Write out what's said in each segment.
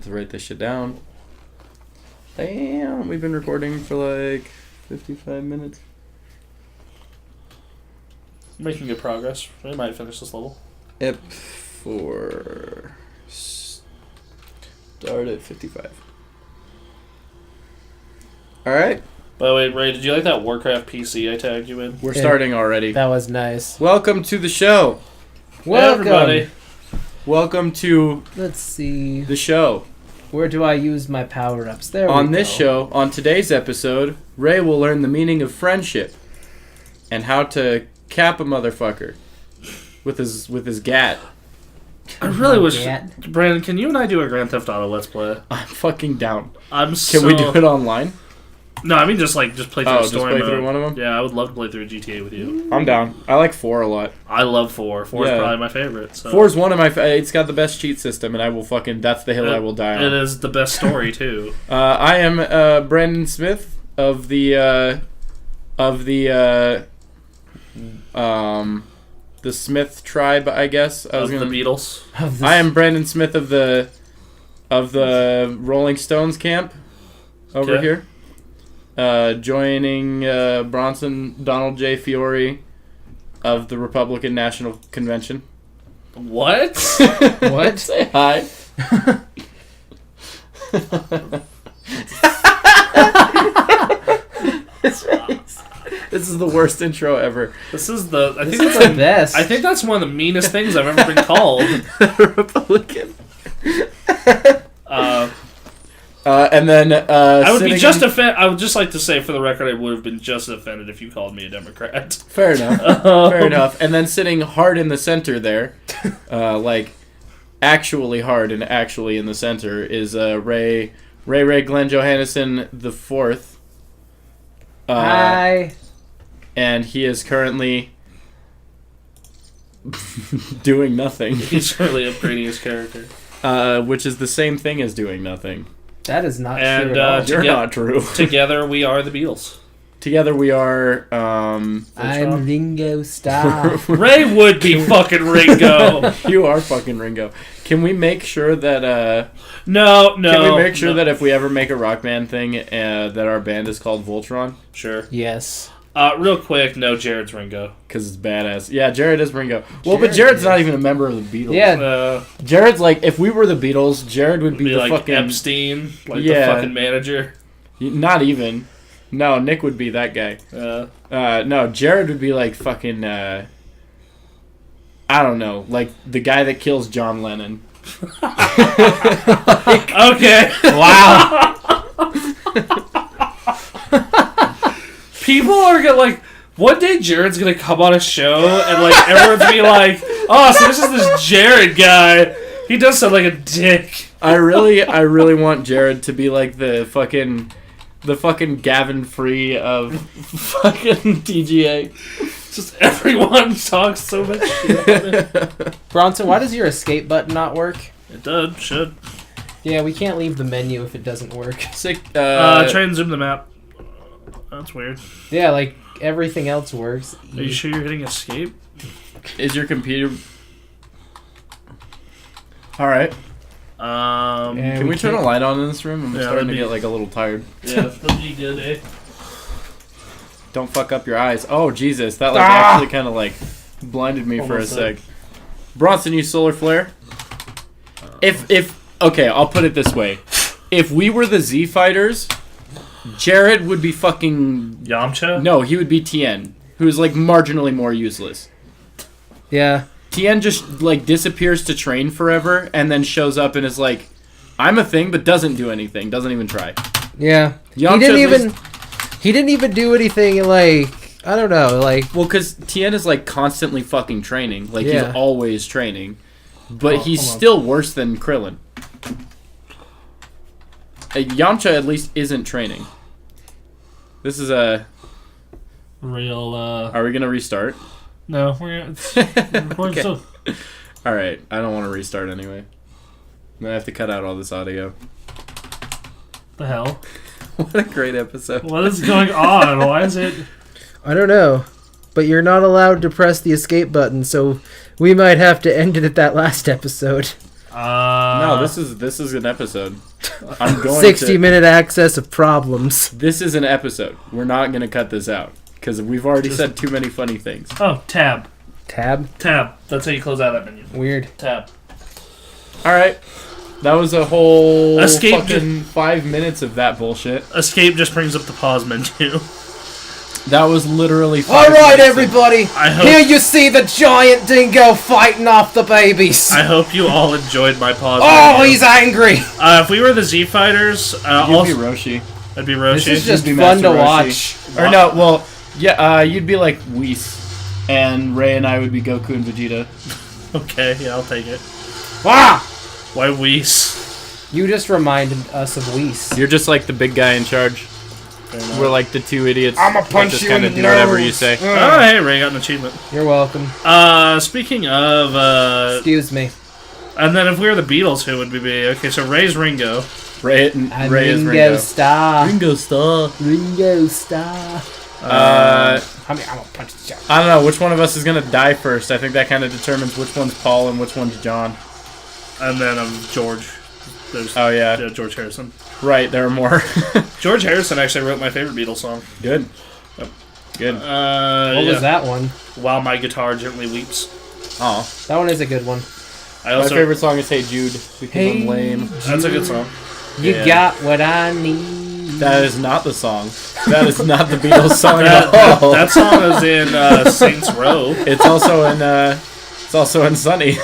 to write this shit down. Damn, we've been recording for like 55 minutes. Making good progress. We might finish this level. Ep 4. Start at 55. Alright. By the way, Ray, did you like that Warcraft PC I tagged you in? We're starting already. That was nice. Welcome to the show. Welcome. Hey, everybody. Welcome to Let's see. the show. Where do I use my power-ups? There On we this go. show, on today's episode, Ray will learn the meaning of friendship and how to cap a motherfucker with his gat. I really wish... Gat. Brandon, can you and I do a Grand Theft Auto Let's Play? I'm fucking down. Can we do it online? No, I mean just play through the just story play mode. through one of them? Yeah, I would love to play through GTA with you. I'm down. I like 4 a lot. I love 4. 4 is Yeah. probably my favorite. So. 4 is one of my... it's got the best cheat system, and I will fucking... That's the hill I will die on. It is the best story, too. I am Brandon Smith of the Smith tribe, I guess. The Beatles. I am Brandon Smith of the Rolling Stones camp over here. Joining Bronson Donald J. Fiore of the Republican National Convention. What? What? Say hi. This is the worst intro ever. This is the... I think This is that's the best. I think that's one of the meanest things I've ever been called. Republican. And then I would be just offended. I would just like to say, for the record, I would have been just offended if you called me a Democrat. Fair enough. Fair enough. And then sitting hard in the center there, like actually hard and actually in the center, is Ray Glenn Johannesson the Fourth. Hi. And he is currently doing nothing. He's really upgrading his character. Which is the same thing as doing nothing. That is not And, true at all. You're not true. Together, we are the Beatles. Together we are... I'm Ringo Starr. Ray would be fucking Ringo. You are fucking Ringo. Can we make sure that... No. Can we make sure that if we ever make a rock band thing, that our band is called Voltron? Sure. Yes. Real quick, no, Jared's Ringo. Because it's badass. Yeah, Jared is Ringo. Well, but Jared's not even a member of the Beatles. Yeah. Jared's like, if we were the Beatles, Jared would be the like fucking... Epstein, like the fucking manager. Not even. No, Nick would be that guy. No, Jared would be like fucking... I don't know, like the guy that kills John Lennon. Okay. Wow. People are gonna like... One day Jared's gonna come on a show and like everyone's gonna be like, oh, so this is this Jared guy. He does sound like a dick. I really want Jared to be like the fucking Gavin Free of fucking TGA. Just everyone talks so much shit on it. Bronson, why does your escape button not work? It does, should. Yeah, we can't leave the menu if it doesn't work. Sick. Try and zoom the map. That's weird. Yeah, like everything else works. Are you sure you're hitting escape? Is your computer... Alright. Yeah, Can we turn a light on in this room? I'm Yeah, starting to that'd get like a little tired. Yeah, that'd be good, eh? Don't fuck up your eyes. Oh, Jesus. That like actually kind of like blinded me for a Almost sec. Bronson, you solar flare? Okay, I'll put it this way. If we were the Z Fighters, Jared would be fucking... Yamcha? No, he would be Tien, who's like marginally more useless. Yeah. Tien just like disappears to train forever and then shows up and is like, I'm a thing, but doesn't do anything. Doesn't even try. Yeah. Yamcha He didn't even do anything like... I don't know, like... Well, because Tien is like constantly fucking training. Like Yeah. he's always training. But he's hold on. still worse than Krillin. Yamcha at least isn't training. This is a... Real, Are we going to restart? No, we're gonna... Okay. Still. Alright, I don't want to restart anyway. I have to cut out all this audio. The hell? What a great episode. What is going on? Why is it... I don't know. But you're not allowed to press the escape button, so we might have to end it at that last episode. No, this is an episode. I'm going 60-minute access of problems. This is an episode. We're not going to cut this out because we've already said too many funny things. Oh, tab. Tab? Tab. That's how you close out that menu. Weird. Tab. All right. That was a whole Escape fucking 5 minutes of that bullshit. Escape just brings up the pause menu. That was literally 5 All right, minutes everybody. Here you see the giant dingo fighting off the babies. I hope you all enjoyed my pause Oh, menu. he's angry. If we were the Z Fighters, You'd also, be Roshi. I'd be Roshi. This is just You'd be fun to Master watch. Roshi. Or no, well, yeah, you'd be like Whis. And Ray and I would be Goku and Vegeta. Okay, yeah, I'll take it. Ah! Why Whis? You just reminded us of Whis. You're just like the big guy in charge. We're like the two idiots. I'ma that punch just you kinda in the do whatever nose. you say. Oh, hey, Ray got an achievement. You're welcome. Speaking of, Excuse me. and then if we were the Beatles, who would we be? Okay, so Ray's Ringo. Ray is Ringo. Starr. Ringo Starr. Ringo Starr. I'm gonna punch the shot. I don't know which one of us is gonna die first. I think that kind of determines which one's Paul and which one's John. And then George. There's, Oh yeah, George Harrison. right. There are more. George Harrison actually wrote my favorite Beatles song. Good. Good. What was that one? While My Guitar Gently Weeps. Oh, That one is a good one. I also, my favorite song is "Hey Jude" because Hey I'm lame. That's a good song. You Yeah. got what I need. That is not the song. That is not the Beatles song That, at all. that song is in Saints Row. It's also in Sunny.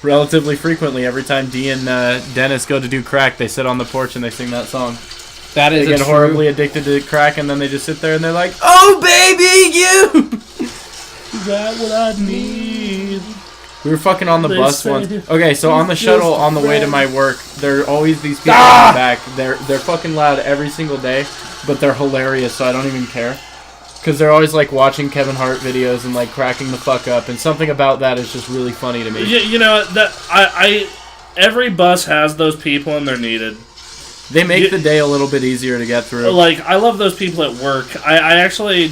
Relatively frequently, every time Dee and Dennis go to do crack, they sit on the porch and they sing that song. That They is get a horribly addicted to crack, and then they just sit there and they're like, "Oh baby, you got what I need." We were fucking on the They bus say once. Okay, so on the just shuttle a on the way to friend. my work, there are always these people in the back. They're fucking loud every single day, but they're hilarious, so I don't even care. Because they're always like watching Kevin Hart videos and like cracking the fuck up, and something about that is just really funny to me. You know that I every bus has those people and they're needed. They make the day a little bit easier to get through. Like I love those people at work. I actually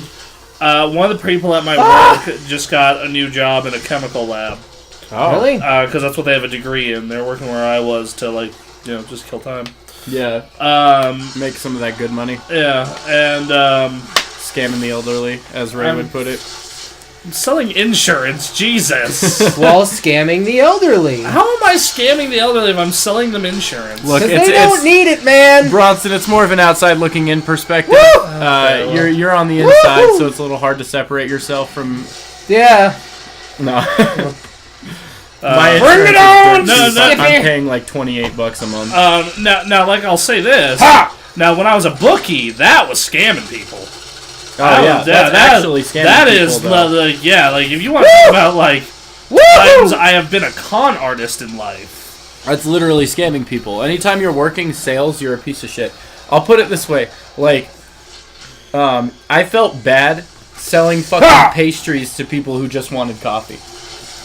one of the people at my work just got a new job in a chemical lab. Oh, Really? Because that's what they have a degree in. They're working where I was to just kill time. Yeah, make some of that good money. Yeah, and Scamming the elderly, as Ray would put it. selling insurance. Jesus. While scamming the elderly. How am I scamming the elderly if I'm selling them insurance? Look, Because they don't need it, man. Bronson, it's more of an outside looking in perspective. Woo! You're on the inside, so it's a little hard to separate yourself from. Yeah. No. Bring it on, I'm paying like $28 a month. Now, like I'll say this. Ha! Now, when I was a bookie, that was scamming people. Oh yeah, that's actually scamming That people, is, though. like if you want to talk about like times I have been a con artist in life. That's literally scamming people. Anytime you're working sales, you're a piece of shit. I'll put it this way: like, I felt bad selling fucking pastries to people who just wanted coffee.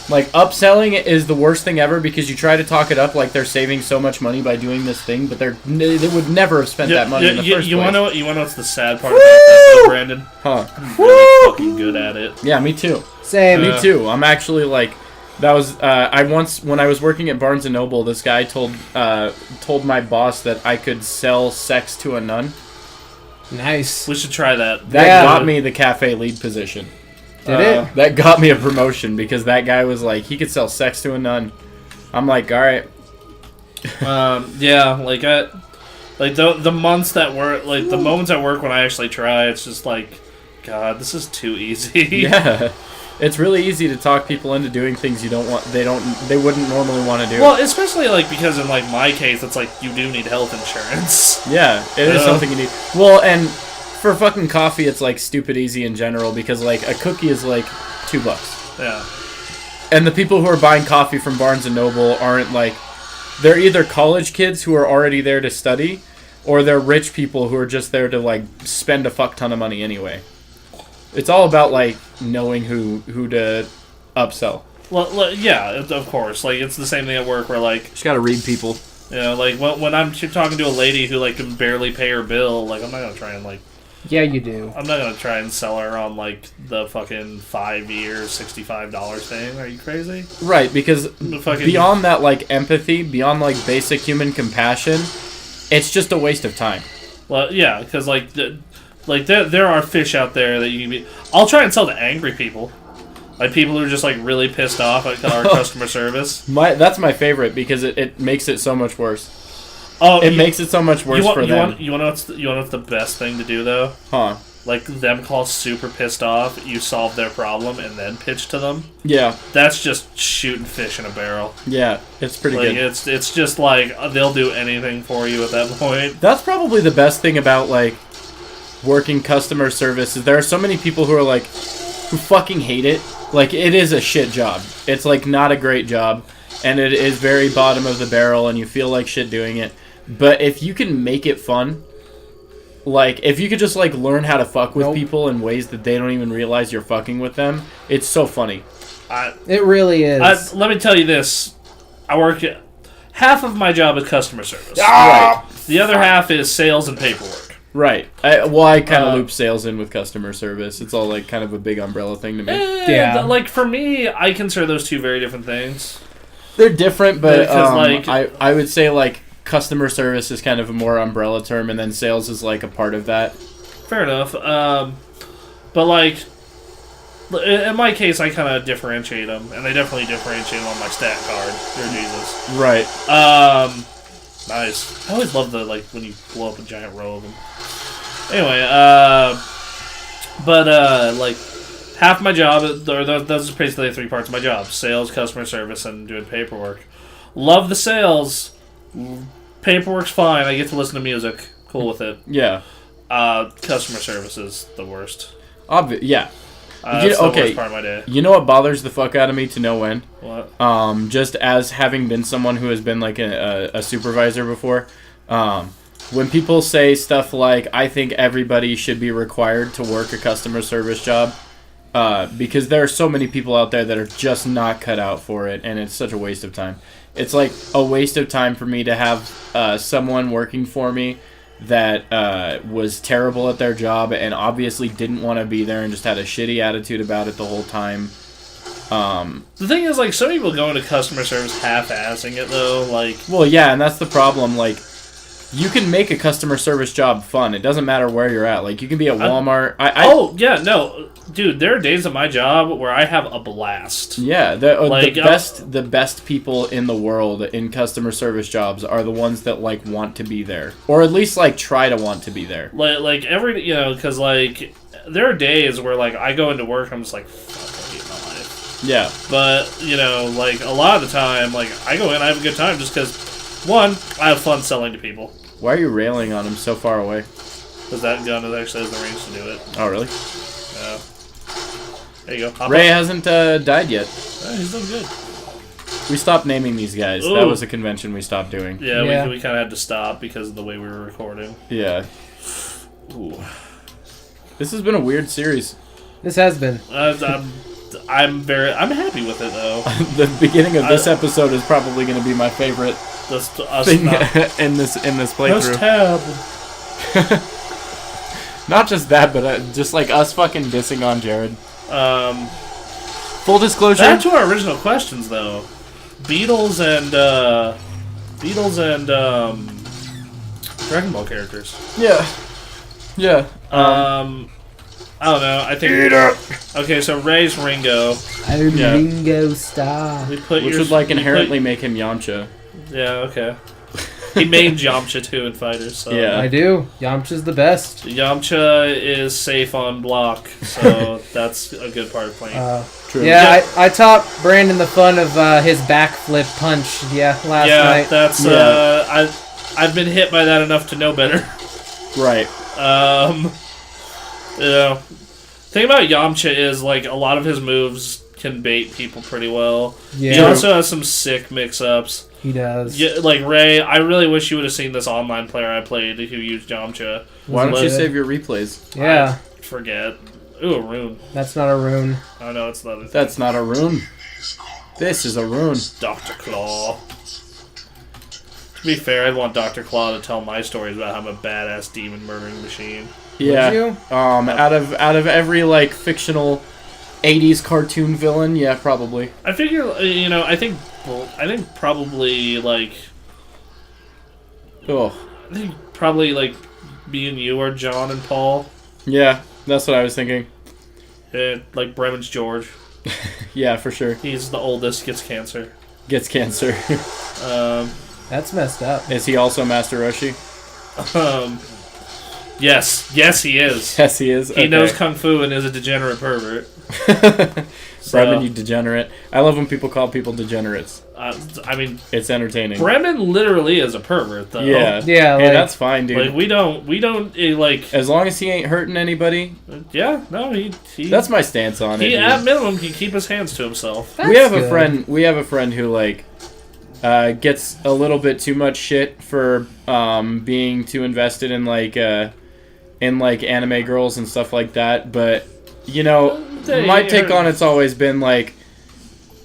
Like, upselling is the worst thing ever because you try to talk it up like they're saving so much money by doing this thing, but they would never have spent that money in the first place. You want to know what's the sad part about that, though, Brandon? Huh. I'm really fucking good at it. Yeah, me too. Same. Me too. I'm actually like, that was I once when I was working at Barnes and Noble, this guy told my boss that I could sell sex to a nun. Nice. We should try that. That got me the cafe lead position. Did it? That got me a promotion because that guy was like, he could sell sex to a nun. I'm like, all right. Yeah, like the months that were like the moments at work when I actually try, it's just like, God, this is too easy. Yeah, it's really easy to talk people into doing things they wouldn't normally want to do. Well, especially like because in like my case, it's like you do need health insurance. Yeah, it is something you need. Well, and for fucking coffee, it's like stupid easy in general because like a cookie is like $2. Yeah. And the people who are buying coffee from Barnes and Noble aren't like, they're either college kids who are already there to study, or they're rich people who are just there to like spend a fuck ton of money anyway. It's all about like knowing who to upsell. Well, yeah, of course. Like it's the same thing at work where like Just gotta read people. you know, like when I'm talking to a lady who like can barely pay her bill, like I'm not gonna try and like Yeah, you do. I'm not gonna try and sell her on like the fucking 5-year $65 thing. Are you crazy? Right, because Fucking beyond that, like, empathy, beyond, like, basic human compassion, it's just a waste of time. Well, yeah, because like there are fish out there that you can be. I'll try and sell to angry people, like people who are just like really pissed off at our customer service. That's my favorite because it makes it so much worse. Oh, it makes it so much worse for them. You want to know what's the best thing to do though? Huh? Like them call super pissed off, you solve their problem, and then pitch to them. Yeah. That's just shooting fish in a barrel. Yeah, it's pretty like, good. It's just like they'll do anything for you at that point. That's probably the best thing about like working customer service is there are so many people who are like who fucking hate it. Like it is a shit job. It's like not a great job, and it is very bottom of the barrel, and you feel like shit doing it. But if you can make it fun. Like, if you could just, like, learn how to fuck with people in ways that they don't even realize you're fucking with them, it's so funny. It really is. Let me tell you this. I work... Half of my job is customer service. Right. The other half is sales and paperwork. Right. I kind of loop sales in with customer service. It's all, like, kind of a big umbrella thing to me. Yeah. Like, for me, I consider those two very different things. They're different, but Because, I would say, like, customer service is kind of a more umbrella term, and then sales is like a part of that. Fair enough. But like, in my case, I kind of differentiate them, and they definitely differentiate them on my stat card. Dear Jesus. Right. Nice. I always love the like when you blow up a giant row of them. Anyway, like half my job, or those are basically the 3 parts of my job: sales, customer service, and doing paperwork. Love the sales. Paperwork's fine. I get to listen to music. Cool with it. Yeah. Customer service is the worst. Yeah. That's the worst part of my day. You know what bothers the fuck out of me to know when? What? Just as having been someone who has been like a supervisor before, when people say stuff like, I think everybody should be required to work a customer service job, because there are so many people out there that are just not cut out for it, and it's such a waste of time. It's like a waste of time for me to have someone working for me that was terrible at their job and obviously didn't want to be there and just had a shitty attitude about it the whole time. The thing is, like, some people go into customer service half-assing it, though. Like, well, yeah, and that's the problem. Like, you can make a customer service job fun. It doesn't matter where you're at. Like, you can be at Walmart. Dude, there are days at my job where I have a blast. Yeah, the best people in the world in customer service jobs are the ones that like want to be there, or at least like try to want to be there. Because like there are days where like I go into work, I'm just like, fuck, I hate my life. Yeah, but like a lot of the time, like I go in, I have a good time just because. One, I have fun selling to people. Why are you railing on him so far away? Because that gun actually has the range to do it. Oh, really? Yeah. There you go. Ray hasn't died yet. He's doing good. We stopped naming these guys. Ooh. That was a convention we stopped doing. Yeah, we kind of had to stop because of the way we were recording. Yeah. Ooh. This has been a weird series. This has been. I'm happy with it though. The beginning of this episode is probably going to be my favorite thing in this playthrough. Not just that, but just like us fucking dissing on Jared. Full disclosure. Back to our original questions though. Beatles and Dragon Ball characters. Yeah. I don't know. I think. Okay, so Ray's Ringo. Ringo Starr. Which would like inherently make him Yamcha. Yeah. Okay. He made Yamcha too in Fighters. So. Yeah, I do. Yamcha's the best. Yamcha is safe on block, so that's a good part of playing. True. Yeah, I taught Brandon the fun of his backflip punch. Last night. That's I've been hit by that enough to know better. Right. Thing about Yamcha is like a lot of his moves can bait people pretty well. Yeah. He also has some sick mix-ups. He does. Yeah, like Ray, I really wish you would have seen this online player I played who used Yamcha. Why don't you save your replays? Yeah. I forget. Ooh, a rune. That's not a rune. Oh no, it's not. That's not a rune. This is a rune. Dr. Claw. To be fair, I'd want Dr. Claw to tell my stories about how I'm a badass demon murdering machine. Yeah. Would you? Out of every like fictional 80s cartoon villain, yeah, probably. I figure, I think probably like, Oh. I think probably like me and you are John and Paul. Yeah, that's what I was thinking. Like Bremen's George. Yeah, for sure. He's the oldest, gets cancer. Gets cancer. That's messed up. Is he also Master Roshi? Yes, he is. Yes, he is. He knows Kung Fu and is a degenerate pervert. Bremen, you degenerate. I love when people call people degenerates. I mean, it's entertaining. Bremen literally is a pervert, though. Yeah. Yeah, Hey, that's fine, dude. Like, we don't, like... As long as he ain't hurting anybody. Yeah, no, he that's my stance on it. He, at minimum, can keep his hands to himself. That's we have good. a friend who, like, gets a little bit too much shit for being too invested in, like, anime girls and stuff like that, but... my take on it's always been like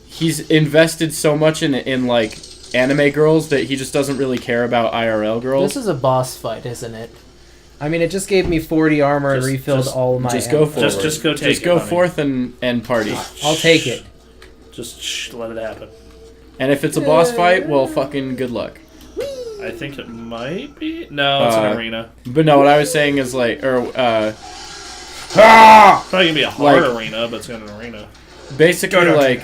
he's invested so much in like anime girls that he just doesn't really care about IRL girls. This is a boss fight, isn't it? I mean, it just gave me 40 armor and refilled all of my. Just go forward. Just go take it. Just go honey. forth and party. I'll take it. Just let it happen. And if it's a boss fight, well, fucking good luck. I think it might be. No, it's an arena. But no, what I was saying is like, Probably gonna be a hard like- arena, but it's gonna be an arena. basically like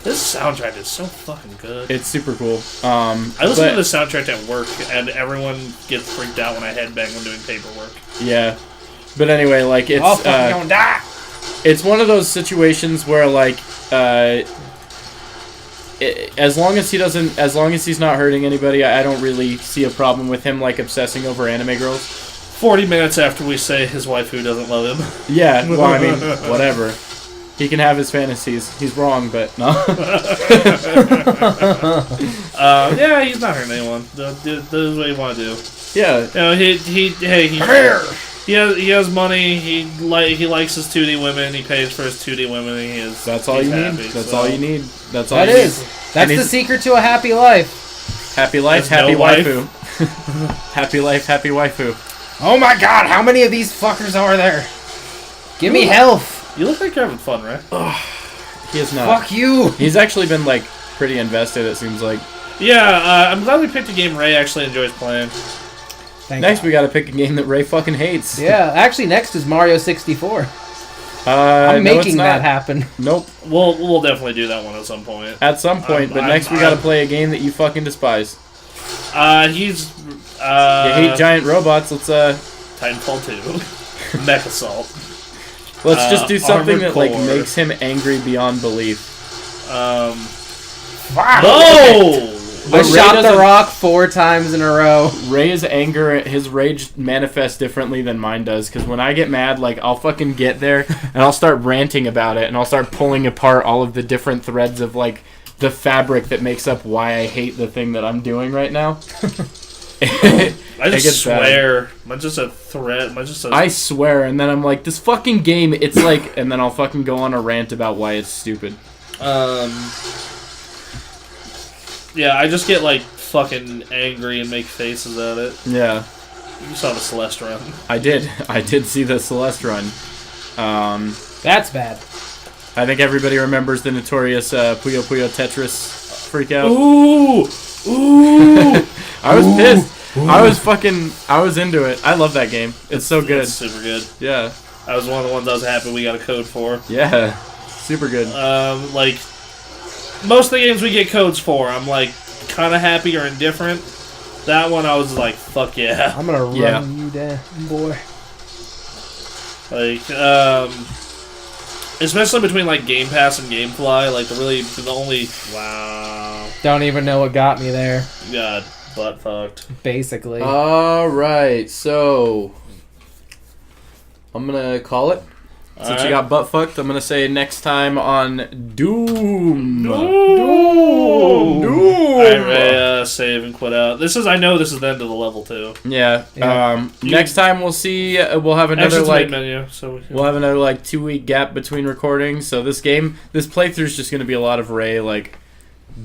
This soundtrack is so fucking good. it's super cool. I listen to the soundtrack at work, and everyone gets freaked out when I headbang when doing paperwork. Yeah, but anyway, like it's All fucking gonna die. it's one of those situations where like as long as he's not hurting anybody, I don't really see a problem with him like obsessing over anime girls. 40 minutes after we say his wife who doesn't love him. Yeah, well, I mean, whatever. He can have his fantasies. He's wrong, but no. Yeah, he's not hurting anyone. Does what he want to do. Yeah. He has money. He likes his 2D women. He pays for his 2D women. That's all you need. That's all you need. That's all That you is. need. That's the secret to a happy life. Happy life, There's happy no wife. waifu. Happy life, happy waifu. Oh my god, how many of these fuckers are there? Give me health. You look like you're having fun, right? He is not. Fuck you. He's actually been like pretty invested. It seems like. Yeah, I'm glad we picked a game Ray actually enjoys playing. Next, we gotta pick a game that Ray fucking hates. Yeah, actually, next is Mario 64. I'm making that happen. Nope. We'll definitely do that one at some point. At some point, but next we gotta play a game that you fucking despise. He's You hate giant robots. Let's Titanfall 2, Mech Assault. let's just do something Armored that like Core. makes him angry beyond belief. No! I Ray shot the doesn't- rock 4 times in a row. Ray's anger, his rage manifests differently than mine does. Because when I get mad, like I'll fucking get there and I'll start ranting about it, and I'll start pulling apart all of the different threads of like the fabric that makes up why I hate the thing that I'm doing right now. I It gets just bad. swear. Mine's just a threat. Mine's just a... I swear, and then I'm like, this fucking game, it's like, and then I'll fucking go on a rant about why it's stupid. Yeah, I just get like fucking angry and make faces at it. Yeah, You saw the Celeste run. I did see the Celeste run. That's bad. I think everybody remembers the notorious Puyo Puyo Tetris freakout. Ooh! Ooh! I was pissed. I was into it. I love that game. It's so good. It's super good. Yeah. That was one of the ones I was happy we got a code for. Yeah. Super good. Like, most of the games we get codes for, I'm like, kind of happy or indifferent. That one I was like, fuck yeah. I'm gonna run Yeah. you down, boy. Like, especially between like Game Pass and GameFly, like the only wow, Don't even know what got me there, you got butt fucked. basically. Alright, so I'm gonna call it. Since Alright. you got butt fucked, I'm gonna say next time on Doom. Doom. Alright, Ray, save and quit out. I know this is the end of the level too. Yeah. Yeah. Next time we'll see. We'll have another Actually, it's like. main menu, so We'll have another like 2-week gap between recordings. So this playthrough is just gonna be a lot of Ray like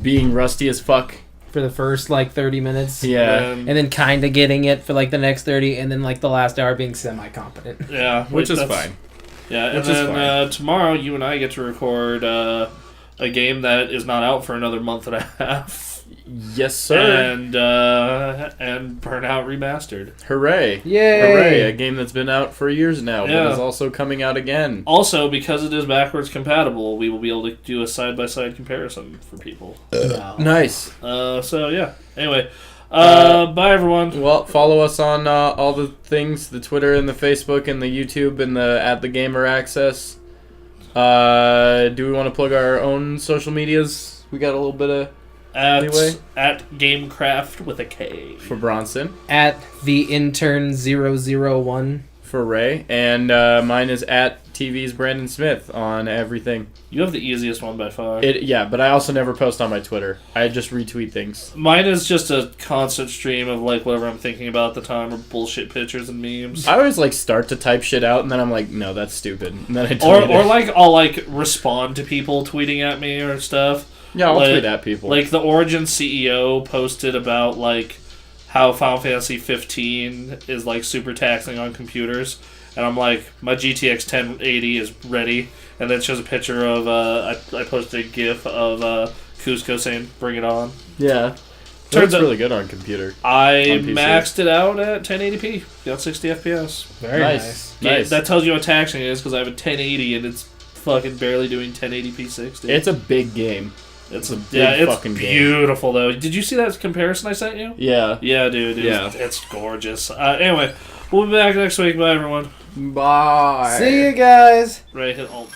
being rusty as fuck for the first like 30 minutes. Yeah. And then kind of getting it for like the next 30, and then like the last hour being semi-competent. Yeah, Which is fine. Yeah, Which and is then tomorrow you and I get to record a game that is not out for another month and a half. Yes, sir. And Burnout Remastered. Hooray. Yay! Hooray. A game that's been out for years now, Yeah. but is also coming out again. Also, because it is backwards compatible, we will be able to do a side-by-side comparison for people. No. Nice. So, yeah. Anyway, bye, everyone. Well, follow us on all the things, the Twitter and the Facebook and the YouTube and the at the Gamer Access. Do we want to plug our own social medias? We got a little bit of anyway. At Gamecraft with a K. For Bronson. At the intern 001. For Ray. And mine is at TV's Brandon Smith on everything. You have the easiest one by far. Yeah, but I also never post on my Twitter. I just retweet things. Mine is just a constant stream of like whatever I'm thinking about at the time, or bullshit pictures and memes. I always like start to type shit out and then I'm like, no, that's stupid. And then I tweet Or it. like I'll like respond to people tweeting at me or stuff. Yeah, I'll like, tweet at people. Like the Origin CEO posted about like how Final Fantasy 15 is like super taxing on computers, and I'm like, my GTX 1080 is ready, and then it shows a picture of I posted a GIF of Cusco saying, "Bring it on." Yeah, Turns it's out really good on computer. I on PC. maxed it out at 1080p, got 60 FPS. Very nice. Yeah, that tells you how taxing it is because I have a 1080 and it's fucking barely doing 1080p 60. It's a big game. It's a big fucking game. beautiful though. Did you see that comparison I sent you? Yeah. Yeah, dude. Yeah. It's gorgeous. Anyway, we'll be back next week. Bye, everyone. Bye. See you guys. Ray, hit alt.